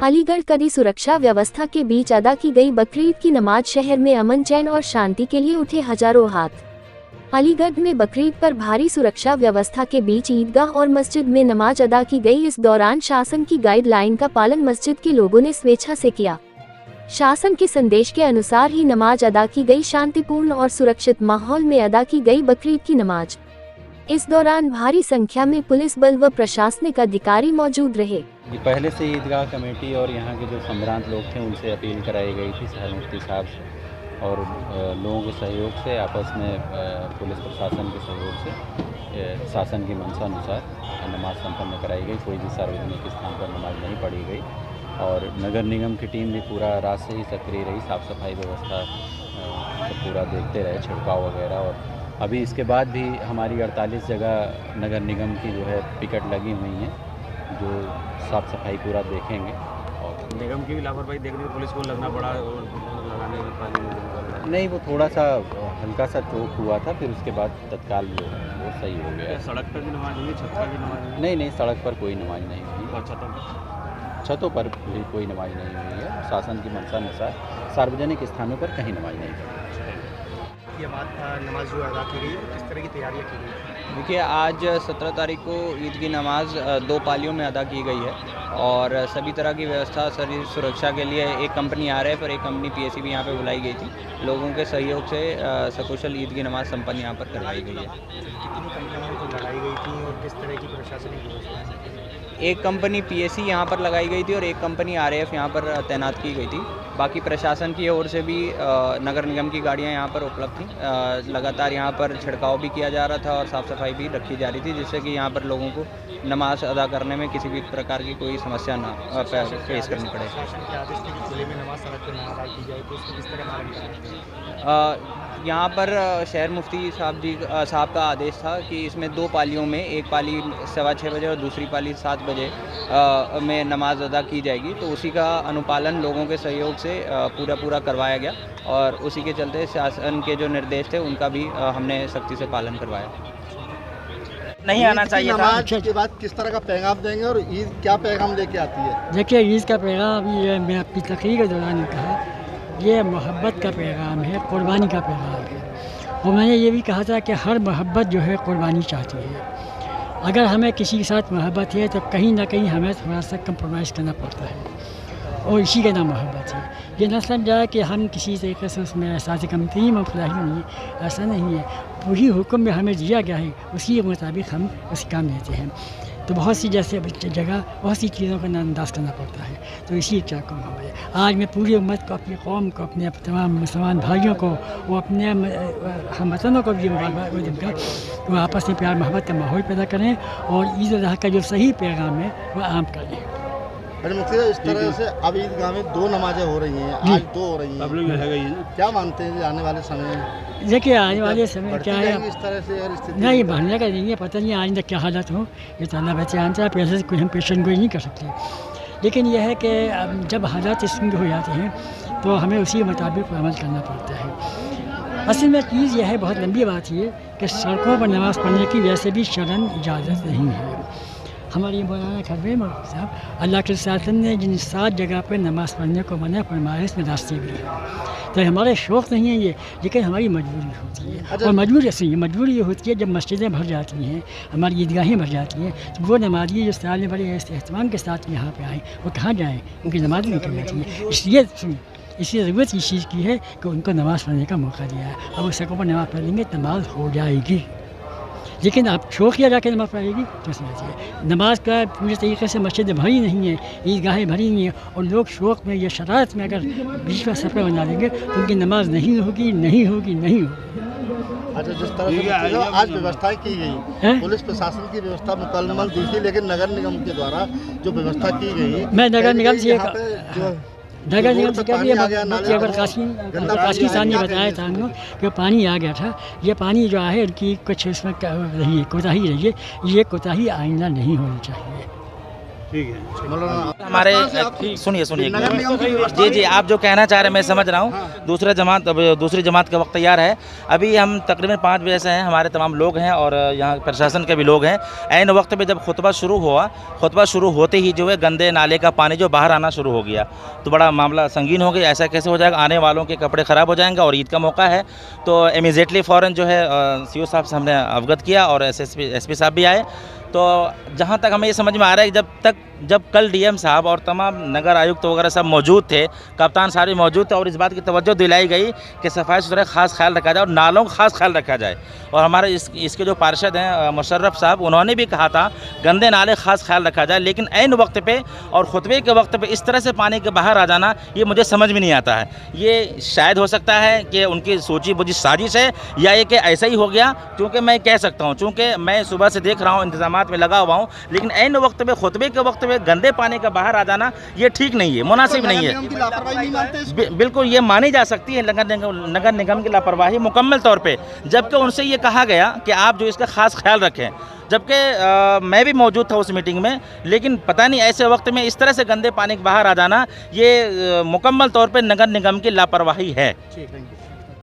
अलीगढ़ कड़ी सुरक्षा व्यवस्था के बीच अदा की गई बकरीद की नमाज शहर में अमन चैन और शांति के लिए उठे हजारों हाथ। अलीगढ़ में बकरीद पर भारी सुरक्षा व्यवस्था के बीच ईदगाह और मस्जिद में नमाज अदा की गई। इस दौरान शासन की गाइडलाइन का पालन मस्जिद के लोगों ने स्वेच्छा से किया। शासन के संदेश के अनुसार ही नमाज अदा की गई। शांतिपूर्ण और सुरक्षित माहौल में अदा की गई बकरीद की नमाज। इस दौरान भारी संख्या में पुलिस बल व प्रशासनिक अधिकारी मौजूद रहे। पहले से ईदगाह कमेटी और यहाँ के जो सम्भ्रांत लोग थे उनसे अपील कराई गई थी शहर मुफ्ती साहब से और लोगों के सहयोग से, आपस में पुलिस प्रशासन के सहयोग से शासन की मंशा अनुसार नमाज संपन्न कराई गई। कोई भी सार्वजनिक स्थान पर नमाज नहीं पढ़ी गई और नगर निगम की टीम भी पूरा रात से ही सक्रिय रही। साफ़ सफाई व्यवस्था पूरा देखते रहे, छिड़काव वगैरह। और अभी इसके बाद भी हमारी 48 जगह नगर निगम की जो है पिकेट लगी हुई हैं जो साफ़ सफाई पूरा देखेंगे। और निगम की भी लापरवाही देखने को पुलिस को लगना पड़ा और लगाने में पानी नहीं, वो थोड़ा सा हल्का सा चोक हुआ था, फिर उसके बाद तत्काल जो है वो सही हो गया। सड़क पर भी नमाज हुई, छत पर भी नमाज? नहीं, सड़क पर कोई नमाज नहीं हुई। छतों पर भी कोई नमाज नहीं हुई है। शासन की मंशा अनुसार सार्वजनिक स्थानों पर कहीं नमाज नहीं हुई। ये बात नमाज जो अदा की गई, किस तरह की तैयारियाँ की गई? देखिए, आज 17 तारीख को ईद की नमाज 2 पालियों में अदा की गई है और सभी तरह की व्यवस्था शरीर सुरक्षा के लिए एक कंपनी RF और एक कंपनी PSE भी यहाँ पे बुलाई गई थी। लोगों के सहयोग से सकुशल ईद की नमाज संपन्न यहाँ पर करवाई गई है। कितनी कंपनियाँ लगाई गई थी और किस तरह की प्रशासनिक व्यवस्था है? एक कंपनी PSE यहाँ पर लगाई गई थी और एक कंपनी RF यहाँ पर तैनात की गई थी। बाकी प्रशासन की ओर से भी नगर निगम की गाड़ियाँ यहाँ पर उपलब्ध थीं। लगातार यहाँ पर छिड़काव भी किया जा रहा था और साफ़ सफाई भी रखी जा रही थी, जिससे कि यहाँ पर लोगों को नमाज अदा करने में किसी भी प्रकार की कोई समस्या ना फेस करनी पड़े। शासन के आदेश थे कि खुले में नमाज सड़क पर ना अदा की जाए, तो उसको किस तरह पालन करेंगे? यहाँ पर शहर मुफ्ती साहब का आदेश था कि इसमें 2 पालियों में, एक पाली 6:15 बजे और दूसरी पाली 7 बजे में नमाज अदा की जाएगी। तो उसी का अनुपालन लोगों के सहयोग से पूरा करवाया गया और उसी के चलते शासन के जो निर्देश थे उनका भी हमने सख्ती से पालन करवाया। नहीं आना चाहिए था। नमाज के बाद किस तरह का पैगाम देंगे और ईद क्या पैगाम लेके आती है? देखिए, ईद का पैगाम ये मैं अपनी तकरीर के दौरान कहा, ये मोहब्बत का पैगाम है, कुर्बानी का पैगाम है। और मैंने ये भी कहा था कि हर मोहब्बत जो है कुर्बानी चाहती है। अगर हमें किसी के साथ मोहब्बत है तो कहीं ना कहीं हमें थोड़ा सा कंप्रोमाइज़ करना पड़ता है और इसी का नाम मोहब्बत है। ये न समझा कि हम किसी तरीके से उसमें एहसास कमतरी में फलाही नहीं, ऐसा नहीं है। वही हुक्म में हमें दिया गया है, उसी के मुताबिक हम उस काम लेते हैं। तो बहुत सी जैसे जगह बहुत सी चीज़ों का नज़रअंदाज करना पड़ता है। तो इसी क्या कहूँ हमें आज मैं पूरी उम्मत को, अपनी कौम को, अपने तमाम मुसलमान भाइयों को, वो अपने हम वतनों को भी वो आपस में प्यार मोहब्बत का माहौल पैदा करें और ईद अज़हा का जो सही पैगाम है वो आम करें। इस तरह से अब ईदगाह में 2 नमाजें हो रही हैं, आज 2 हो रही हैं। क्या मानते हैं आने वाले समय में? देखिए, आने वाले समय क्या है, इस तरह से और स्थिति नहीं बढ़ने का नहीं है, पता नहीं आइंदा क्या हालत हो, ये तो अल्लाह बच्चे जानता है। पैसे से कोई हम पेशन गोई नहीं कर सकते, लेकिन यह है कि जब हालात इस तरह हो जाते हैं तो हमें उसी के मुताबिक अमल करना पड़ता है। असल में चीज़ यह है, बहुत लंबी बात ये कि सड़कों पर नमाज़ पढ़ने की वैसे भी शरन इजाज़त नहीं है। हमारी मौलाना खरबे मौलवी साहब, अल्लाह के शासन ने जिन 7 जगह पर नमाज़ पढ़ने को मना फरमाया, इसमें रास्ते भी हैं। तो हमारे शौक़ नहीं है ये, लेकिन हमारी मजबूरी होती है। और मजबूरी ऐसी है, मजबूरी ये होती है जब मस्जिदें भर जाती हैं, हमारी ईदगाहें भर जाती हैं, तो वो नमाज़ी जो साल में बड़े एहतमाम के साथ यहाँ पे आएँ, वो कहाँ जाएँ? उनकी नमाज़ नहीं करनी चाहिए। इसलिए इसी ज़रूरत इस चीज़ की है कि उनको नमाज़ पढ़ने का मौका दिया है। अब उस सड़कों पर नमाज़ पढ़ लेंगे, नमाज़ हो जाएगी। लेकिन आप शौक़िया जाके नमाज़ पढ़ेगी तो समझिए नमाज का पूरी तरीके से मस्जिद भरी नहीं है, ईदगाहें भरी नहीं है और लोग शौक़ में या शरारत में अगर बीच में सफ़र बना लेंगे तो उनकी नमाज नहीं होगी। अच्छा, जिस तरह से आज व्यवस्थाएं की गई, पुलिस प्रशासन की व्यवस्था मुकम्मल दी थी, लेकिन नगर निगम के द्वारा जो व्यवस्था की गई, मैं नगर निगम से नगर निगम से क्या काशी साहब ने बताया था हमको कि पानी आ गया था। ये पानी जो है उनकी कुछ इसमें रही है, कोताही रही है। ये कोताही आइंदा नहीं होनी चाहिए। ठीक है। मौलाना हमारे सुनिए सुनिए जी जी, आप जो कहना चाह रहे हैं मैं समझ रहा हूँ। दूसरी जमात का वक्त तैयार है। अभी हम तकरीबन 5 बजे से हैं, हमारे तमाम लोग हैं और यहाँ प्रशासन के भी लोग हैं। ऐन वक्त में जब खुतबा शुरू हुआ, खुतबा शुरू होते ही जो है गंदे नाले का पानी जो बाहर आना शुरू हो गया, तो बड़ा मामला संगीन हो गया। ऐसा कैसे हो जाएगा, आने वालों के कपड़े ख़राब हो जाएंगे और ईद का मौका है। तो इमीडिएटली फ़ौरन जो है CO साहब से हमने अवगत किया और SP साहब भी आए। तो जहाँ तक हमें ये समझ में आ रहा है जब कल DM साहब और तमाम नगर आयुक्त वगैरह सब मौजूद थे, कप्तान साहब भी मौजूद थे और इस बात की तवज्जो दिलाई गई कि सफाई सुथरा खास ख्याल रखा जाए और नालों का खास ख्याल रखा जाए। और हमारे इसके जो पार्षद हैं मुशर्रफ साहब, उन्होंने भी कहा था गंदे नाले खास ख्याल रखा जाए। लेकिन ऐन वक्त पे और खुतबे के वक्त पे इस तरह से पानी के बाहर आ जाना, ये मुझे समझ में नहीं आता है। ये शायद हो सकता है कि उनकी सोची बुझी साजिश है या ये कि ऐसा ही हो गया। क्योंकि मैं कह सकता हूँ, चूँकि मैं सुबह से देख रहा हूँ, इंतजामात में लगा हुआ हूँ, लेकिन ऐन वक्त पे खुतबे के वक्त में गंदे पानी का बाहर आ जाना ये ठीक नहीं है, मुनासिब नहीं है। बिल्कुल ये मानी जा सकती है नगर निगम की लापरवाही मुकम्मल तौर पे, जबकि उनसे ये कहा गया कि आप जो इसका खास ख्याल रखें। जबकि मैं भी मौजूद था उस मीटिंग में, लेकिन पता नहीं ऐसे वक्त में इस तरह से गंदे पानी के बाहर आ जाना ये मुकम्मल तौर पे नगर निगम की लापरवाही है।